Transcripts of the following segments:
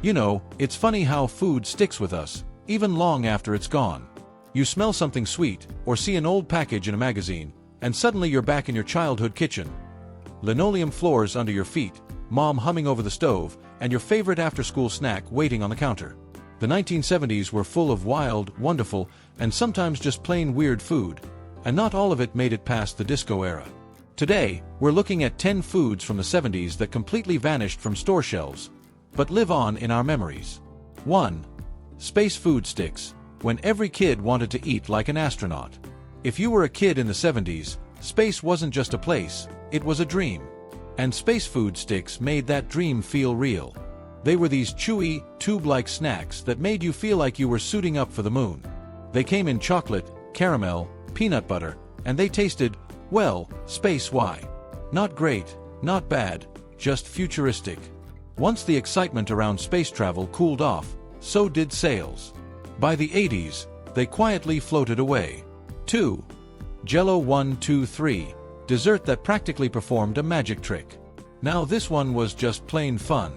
You know, it's funny how food sticks with us, even long after it's gone. You smell something sweet, or see an old package in a magazine, and suddenly you're back in your childhood kitchen. Linoleum floors under your feet, mom humming over the stove, and your favorite after-school snack waiting on the counter. The 1970s were full of wild, wonderful, and sometimes just plain weird food, and not all of it made it past the disco era. Today, we're looking at 10 foods from the 70s that completely vanished from store shelves, but live on in our memories. 1. Space food sticks, when every kid wanted to eat like an astronaut. If you were a kid in the 70s, space wasn't just a place, it was a dream. And space food sticks made that dream feel real. They were these chewy, tube-like snacks that made you feel like you were suiting up for the moon. They came in chocolate, caramel, peanut butter, and they tasted, well, space-y. Not great, not bad, just futuristic. Once the excitement around space travel cooled off, so did sales. By the 80s, they quietly floated away. 2. Jell-O 1, 2, 3, dessert that practically performed a magic trick. Now this one was just plain fun.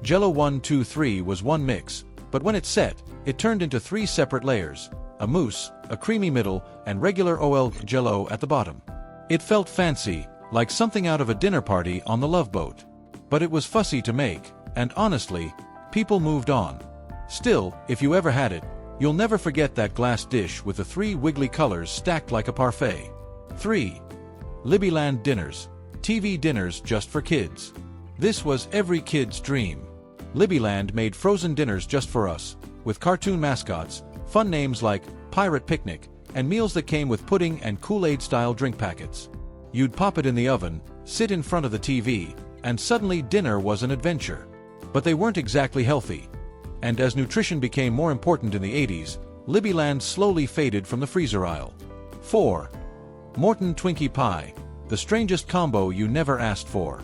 Jell-O 1, 2, 3 was one mix, but when it set, it turned into 3 separate layers, a mousse, a creamy middle, and regular OL Jell-O at the bottom. It felt fancy, like something out of a dinner party on the Love Boat. But it was fussy to make, and honestly, people moved on. Still, if you ever had it, you'll never forget that glass dish with the 3 wiggly colors stacked like a parfait. 3. Libbyland Dinners, TV dinners just for kids. This was every kid's dream. Libbyland made frozen dinners just for us, with cartoon mascots, fun names like Pirate Picnic, and meals that came with pudding and Kool-Aid-style drink packets. You'd pop it in the oven, sit in front of the TV, and suddenly dinner was an adventure. But they weren't exactly healthy. And as nutrition became more important in the 80s, Libbyland slowly faded from the freezer aisle. 4. Morton Twinkie Pie, the strangest combo you never asked for.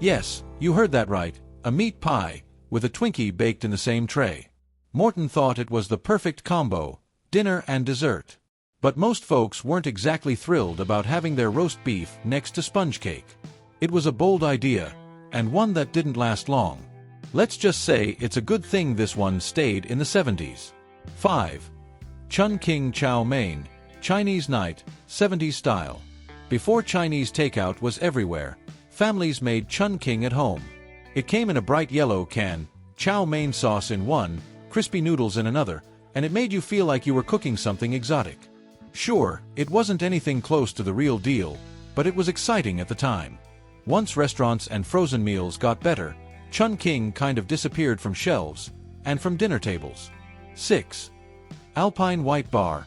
Yes, you heard that right, a meat pie, with a Twinkie baked in the same tray. Morton thought it was the perfect combo, dinner and dessert. But most folks weren't exactly thrilled about having their roast beef next to sponge cake. It was a bold idea, and one that didn't last long. Let's just say it's a good thing this one stayed in the 70s. 5. Chun King Chow Mein, Chinese Night, 70s style. Before Chinese takeout was everywhere, families made Chun King at home. It came in a bright yellow can, chow mein sauce in one, crispy noodles in another, and it made you feel like you were cooking something exotic. Sure, it wasn't anything close to the real deal, but it was exciting at the time. Once restaurants and frozen meals got better, Chun King kind of disappeared from shelves, and from dinner tables. 6. Alpine White Bar,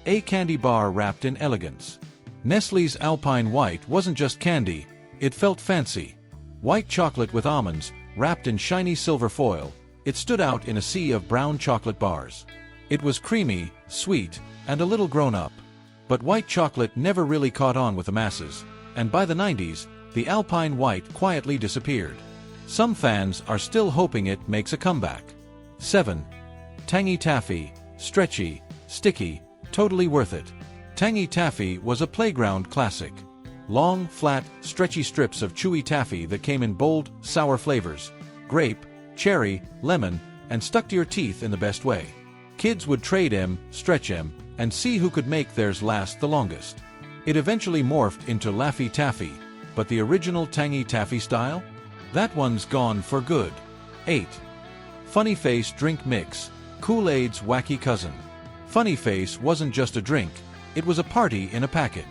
a candy bar wrapped in elegance. Nestle's Alpine White wasn't just candy, it felt fancy. White chocolate with almonds, wrapped in shiny silver foil, it stood out in a sea of brown chocolate bars. It was creamy, sweet, and a little grown-up. But white chocolate never really caught on with the masses, and by the 90s, the Alpine White quietly disappeared. Some fans are still hoping it makes a comeback. 7. Tangy Taffy, stretchy, sticky, totally worth it. Tangy Taffy was a playground classic. Long, flat, stretchy strips of chewy taffy that came in bold, sour flavors, grape, cherry, lemon, and stuck to your teeth in the best way. Kids would trade 'em, stretch 'em, and see who could make theirs last the longest. It eventually morphed into Laffy Taffy, but the original Tangy Taffy style? That one's gone for good. 8. Funny Face Drink Mix, Kool-Aid's wacky cousin. Funny Face wasn't just a drink, it was a party in a packet.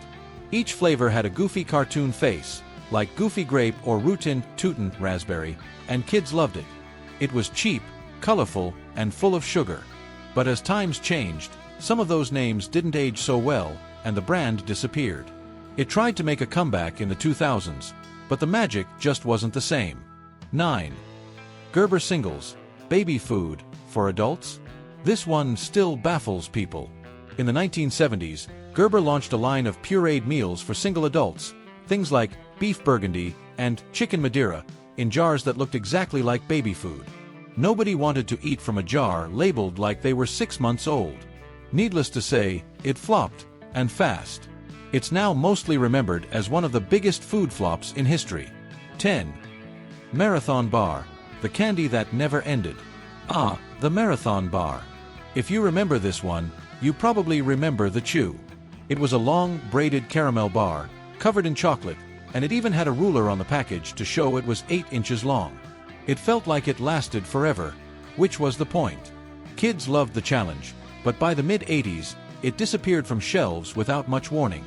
Each flavor had a goofy cartoon face, like Goofy Grape or Rootin' Tootin' Raspberry, and kids loved it. It was cheap, colorful, and full of sugar. But as times changed, some of those names didn't age so well, and the brand disappeared. It tried to make a comeback in the 2000s, but the magic just wasn't the same. 9. Gerber Singles, baby food, for adults? This one still baffles people. In the 1970s, Gerber launched a line of pureed meals for single adults, things like beef burgundy and chicken Madeira, in jars that looked exactly like baby food. Nobody wanted to eat from a jar labeled like they were 6 months old. Needless to say, it flopped, and fast. It's now mostly remembered as one of the biggest food flops in history. 10. Marathon Bar, the candy that never ended. Ah, the marathon bar. If you remember this one, you probably remember the chew. It was a long, braided caramel bar, covered in chocolate, and it even had a ruler on the package to show it was 8 inches long. It felt like it lasted forever, which was the point. Kids loved the challenge, but by the mid-80s, it disappeared from shelves without much warning.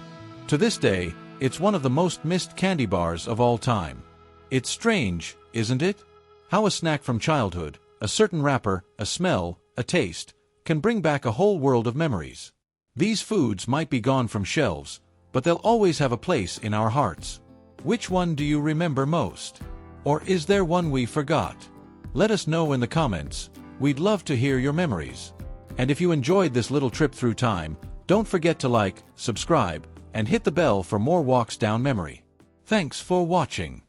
To this day, it's one of the most missed candy bars of all time. It's strange, isn't it? How a snack from childhood, a certain wrapper, a smell, a taste, can bring back a whole world of memories. These foods might be gone from shelves, but they'll always have a place in our hearts. Which one do you remember most? Or is there one we forgot? Let us know in the comments. We'd love to hear your memories. And if you enjoyed this little trip through time, don't forget to like, subscribe, and hit the bell for more walks down memory. Thanks for watching.